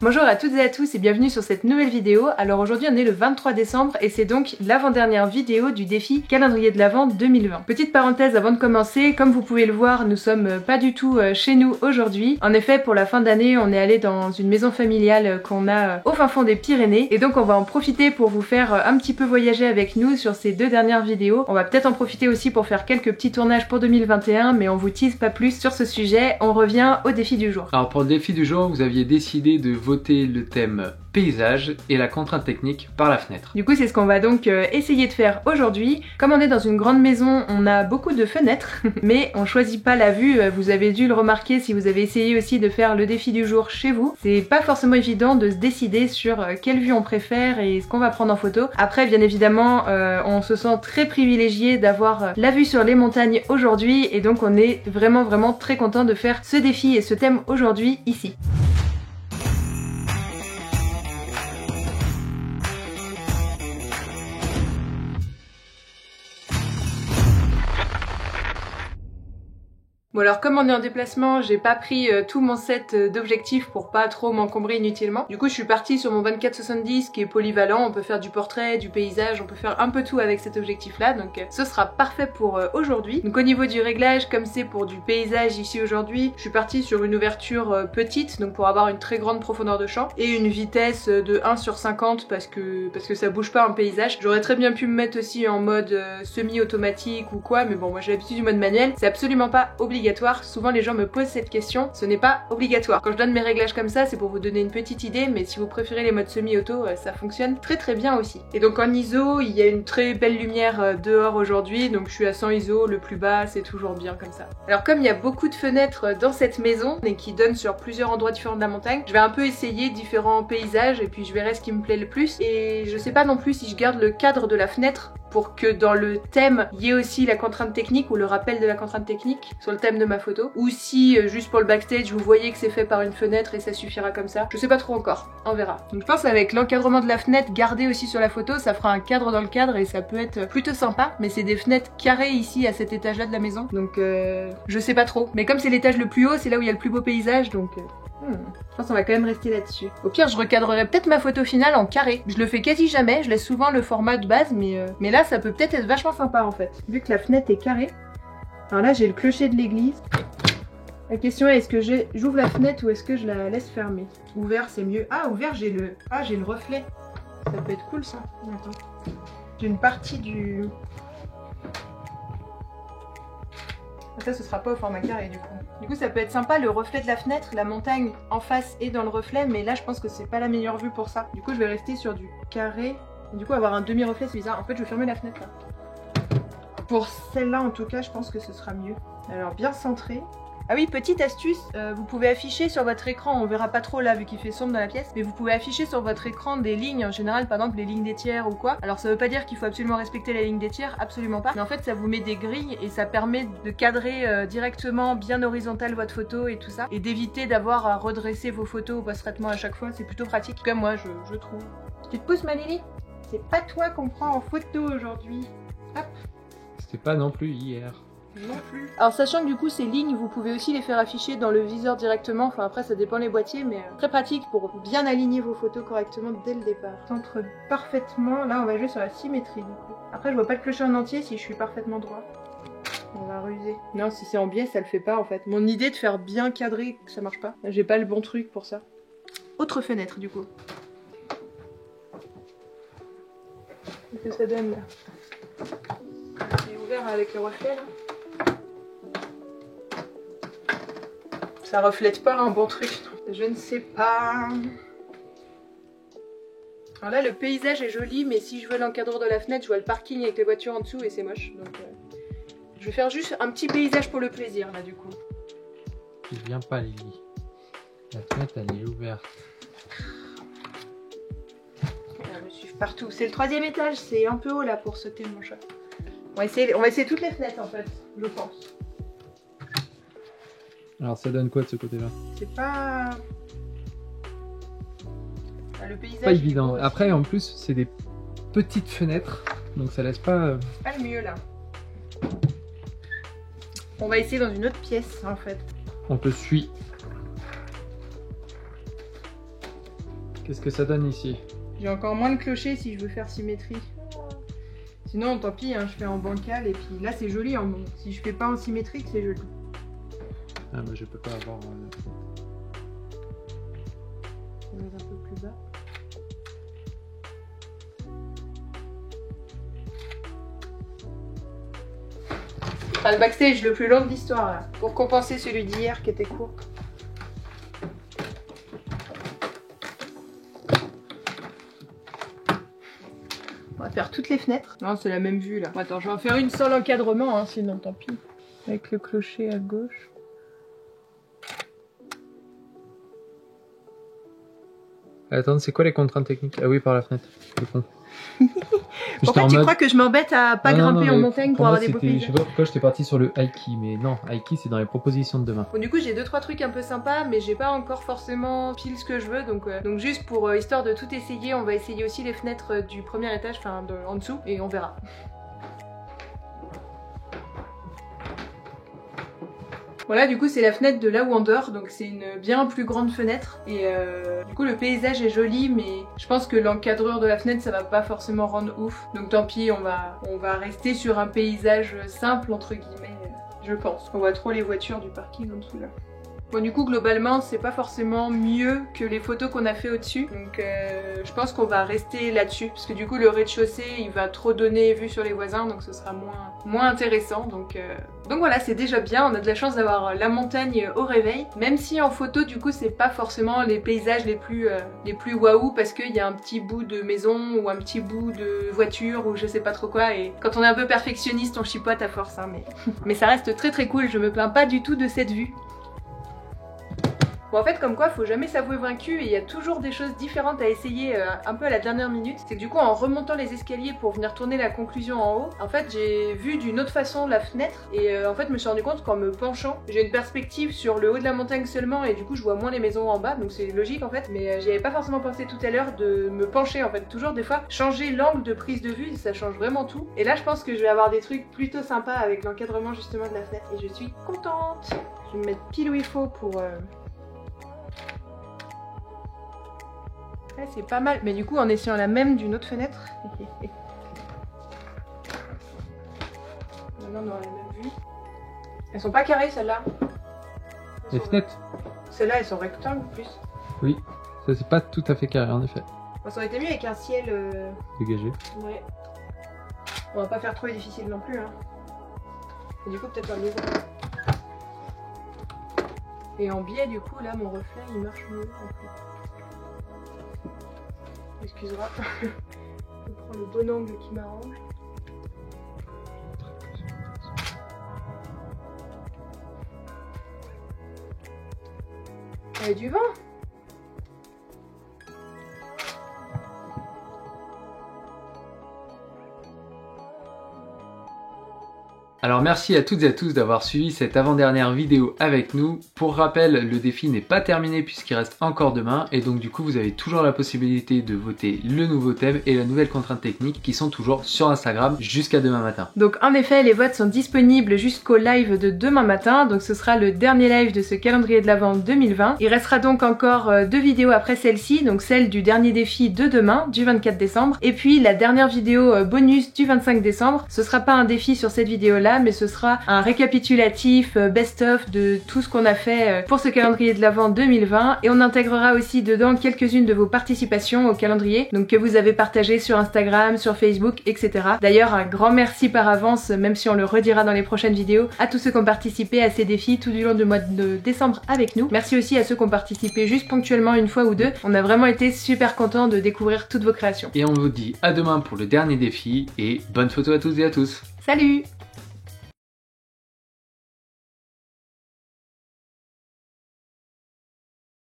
Bonjour à toutes et à tous et bienvenue sur cette nouvelle vidéo. Alors aujourd'hui on est le 23 décembre et c'est donc l'avant-dernière vidéo du défi calendrier de l'Avent 2020. Petite parenthèse avant de commencer, comme vous pouvez le voir, nous sommes pas du tout chez nous aujourd'hui. En effet, pour la fin d'année, on est allé dans une maison familiale qu'on a au fin fond des Pyrénées et donc on va en profiter pour vous faire un petit peu voyager avec nous sur ces deux dernières vidéos. On va peut-être en profiter aussi pour faire quelques petits tournages pour 2021, mais on vous tease pas plus sur ce sujet. On revient au défi du jour. Alors pour le défi du jour, vous aviez décidé de voter le thème paysage et la contrainte technique par la fenêtre. Du coup c'est ce qu'on va donc essayer de faire aujourd'hui. Comme on est dans une grande maison, on a beaucoup de fenêtres mais on choisit pas la vue. Vous avez dû le remarquer si vous avez essayé aussi de faire le défi du jour chez vous. C'est pas forcément évident de se décider sur quelle vue on préfère et ce qu'on va prendre en photo. Après bien évidemment on se sent très privilégié d'avoir la vue sur les montagnes aujourd'hui et donc on est vraiment très content de faire ce défi et ce thème aujourd'hui ici. Bon alors comme on est en déplacement, j'ai pas pris tout mon set d'objectifs pour pas trop m'encombrer inutilement. Du coup je suis partie sur mon 24-70 qui est polyvalent, on peut faire du portrait, du paysage, on peut faire un peu tout avec cet objectif là, donc ce sera parfait pour aujourd'hui. Donc au niveau du réglage, comme c'est pour du paysage ici aujourd'hui, je suis partie sur une ouverture petite, donc pour avoir une très grande profondeur de champ, et une vitesse de 1/50 parce que ça bouge pas un paysage. J'aurais très bien pu me mettre aussi en mode semi-automatique ou quoi, mais bon moi j'ai l'habitude du mode manuel, c'est absolument pas obligatoire. Souvent les gens me posent cette question, ce n'est pas obligatoire. Quand je donne mes réglages comme ça, c'est pour vous donner une petite idée, mais si vous préférez les modes semi-auto, ça fonctionne très bien aussi. Et donc en ISO, il y a une très belle lumière dehors aujourd'hui, donc je suis à 100 ISO, le plus bas, c'est toujours bien comme ça. Alors comme il y a beaucoup de fenêtres dans cette maison, et qui donnent sur plusieurs endroits différents de la montagne, je vais un peu essayer différents paysages, et puis je verrai ce qui me plaît le plus. Et je sais pas non plus si je garde le cadre de la fenêtre, pour que dans le thème, il y ait aussi la contrainte technique ou le rappel de la contrainte technique sur le thème de ma photo, ou si juste pour le backstage vous voyez que c'est fait par une fenêtre et ça suffira comme ça. Je sais pas trop encore, on verra. Donc je pense avec l'encadrement de la fenêtre gardé aussi sur la photo, ça fera un cadre dans le cadre et ça peut être plutôt sympa, mais c'est des fenêtres carrées ici à cet étage là de la maison, donc je sais pas trop. Mais comme c'est l'étage le plus haut, c'est là où il y a le plus beau paysage, donc je pense qu'on va quand même rester là-dessus. Au pire, je recadrerai peut-être ma photo finale en carré. Je le fais quasi jamais, je laisse souvent le format de base, mais là, ça peut peut-être être vachement sympa en fait. Vu que la fenêtre est carrée. Alors là, j'ai le clocher de l'église. La question est, est-ce que j'ouvre la fenêtre ou est-ce que je la laisse fermer? Ouvert, c'est mieux. Ah, ouvert, j'ai le reflet. Ça peut être cool ça. Attends. J'ai une partie du... Ça, ce sera pas au format carré du coup. Du coup, ça peut être sympa le reflet de la fenêtre, la montagne en face et dans le reflet, mais là, je pense que c'est pas la meilleure vue pour ça. Du coup, je vais rester sur du carré. Et du coup, avoir un demi-reflet, c'est bizarre. En fait, je vais fermer la fenêtre là. Pour celle-là, en tout cas, je pense que ce sera mieux. Alors, bien centré. Ah oui, petite astuce, vous pouvez afficher sur votre écran, on verra pas trop là vu qu'il fait sombre dans la pièce, mais vous pouvez afficher sur votre écran des lignes en général, par exemple les lignes des tiers ou quoi. Alors ça veut pas dire qu'il faut absolument respecter la ligne des tiers, absolument pas, mais en fait ça vous met des grilles et ça permet de cadrer directement bien horizontal votre photo et tout ça, et d'éviter d'avoir à redresser vos photos au post-traitement à chaque fois, c'est plutôt pratique. En tout cas moi je trouve. Tu te pousses ma Lily? C'est pas toi qu'on prend en photo aujourd'hui. Hop. C'était pas non plus hier. Non plus. Alors sachant que du coup ces lignes vous pouvez aussi les faire afficher dans le viseur directement, enfin après ça dépend les boîtiers, mais très pratique pour bien aligner vos photos correctement dès le départ. Centre parfaitement, là on va jouer sur la symétrie du coup. Après je vois pas le clocher en entier si je suis parfaitement droit. On va ruser. Non, si c'est en biais ça le fait pas en fait. Mon idée de faire bien cadré, ça marche pas. J'ai pas le bon truc pour ça. Autre fenêtre du coup. Qu'est-ce que ça donne là? C'est ouvert avec le reflet là. Ça reflète pas un bon truc. Je ne sais pas. Alors là, le paysage est joli, mais si je veux l'encadreur de la fenêtre, je vois le parking avec les voitures en dessous et c'est moche. Donc, je vais faire juste un petit paysage pour le plaisir, là, du coup. Tu viens pas, Lily. La fenêtre, elle est ouverte. Elle me suit partout. C'est le 3e étage, c'est un peu haut là pour sauter mon chat. On va essayer toutes les fenêtres en fait, je pense. Alors ça donne quoi de ce côté-là? C'est pas... le paysage pas évident. Après en plus c'est des petites fenêtres, donc ça laisse pas... C'est pas le mieux là. On va essayer dans une autre pièce en fait. On te suit. Qu'est-ce que ça donne ici? J'ai encore moins de clochers si je veux faire symétrie. Sinon, tant pis, hein, je fais en bancal et puis là c'est joli. Hein, si je fais pas en symétrique, c'est joli. Ah bah je peux pas avoir... On va mettre un peu plus bas. Enfin, le backstage le plus long de l'histoire là, pour compenser celui d'hier qui était court. On va faire toutes les fenêtres. Non, c'est la même vue là. Bon, attends, je vais en faire une sans l'encadrement, hein, sinon tant pis. Avec le clocher à gauche. Attends, c'est quoi les contraintes techniques? Ah oui, par la fenêtre. C'est con. Pourquoi tu crois que je m'embête à pas grimper en montagne pour avoir des beaux paysages? Je sais pas pourquoi j'étais parti sur le Aiki, mais non, Aiki c'est dans les propositions de demain. Bon, du coup j'ai 2-3 trucs un peu sympas, mais j'ai pas encore forcément pile ce que je veux, donc juste pour histoire de tout essayer, on va essayer aussi les fenêtres du premier étage, enfin en dessous, et on verra. Voilà, du coup c'est la fenêtre de là où on dort, donc c'est une bien plus grande fenêtre et du coup le paysage est joli, mais je pense que l'encadrure de la fenêtre ça va pas forcément rendre ouf, donc tant pis, on va rester sur un paysage simple entre guillemets, je pense. On voit trop les voitures du parking en dessous là. Bon, du coup globalement c'est pas forcément mieux que les photos qu'on a fait au-dessus, donc je pense qu'on va rester là-dessus, parce que du coup le rez-de-chaussée il va trop donner vue sur les voisins, donc ce sera moins intéressant, donc voilà, c'est déjà bien. On a de la chance d'avoir la montagne au réveil, même si en photo du coup c'est pas forcément les paysages les plus waouh, parce qu'il y a un petit bout de maison ou un petit bout de voiture ou je sais pas trop quoi, et quand on est un peu perfectionniste on chipote à force, hein, mais ça reste très très cool, je me plains pas du tout de cette vue. Bon, en fait, comme quoi, faut jamais s'avouer vaincu et il y a toujours des choses différentes à essayer un peu à la dernière minute. C'est que du coup, en remontant les escaliers pour venir tourner la conclusion en haut, en fait, j'ai vu d'une autre façon la fenêtre et en fait, je me suis rendu compte qu'en me penchant, j'ai une perspective sur le haut de la montagne seulement et du coup, je vois moins les maisons en bas, donc c'est logique en fait. Mais j'y avais pas forcément pensé tout à l'heure de me pencher en fait. Toujours des fois, changer l'angle de prise de vue, ça change vraiment tout. Et là, je pense que je vais avoir des trucs plutôt sympas avec l'encadrement justement de la fenêtre et je suis contente. Je vais me mettre pile où il faut pour... Ouais, c'est pas mal, mais du coup en essayant la même d'une autre fenêtre. Maintenant on aura la même vue. Elles sont pas carrées celles-là. Les fenêtres? Celles-là elles sont rectangles en plus. Oui, ça c'est pas tout à fait carré en effet. Bon, ça aurait été mieux avec un ciel dégagé. Ouais. On va pas faire trop difficile non plus, hein. Et du coup peut-être un maison. Et en biais du coup là mon reflet il marche mieux en fait. Excusera, je prends le bon angle qui m'arrange. Il y a du vent. Alors merci à toutes et à tous d'avoir suivi cette avant-dernière vidéo avec nous. Pour rappel, le défi n'est pas terminé puisqu'il reste encore demain et donc du coup vous avez toujours la possibilité de voter le nouveau thème et la nouvelle contrainte technique qui sont toujours sur Instagram jusqu'à demain matin. Donc en effet les votes sont disponibles jusqu'au live de demain matin, donc ce sera le dernier live de ce calendrier de l'Avent 2020. Il restera donc encore 2 vidéos après celle-ci, donc celle du dernier défi de demain, du 24 décembre, et puis la dernière vidéo bonus du 25 décembre. Ce sera pas un défi sur cette vidéo là, mais ce sera un récapitulatif best-of de tout ce qu'on a fait pour ce calendrier de l'Avent 2020 et on intégrera aussi dedans quelques-unes de vos participations au calendrier, donc que vous avez partagé sur Instagram, sur Facebook, etc. D'ailleurs un grand merci par avance, même si on le redira dans les prochaines vidéos, à tous ceux qui ont participé à ces défis tout du long du mois de décembre avec nous. Merci aussi à ceux qui ont participé juste ponctuellement une fois ou deux, on a vraiment été super contents de découvrir toutes vos créations. Et on vous dit à demain pour le dernier défi et bonne photo à toutes et à tous. Salut!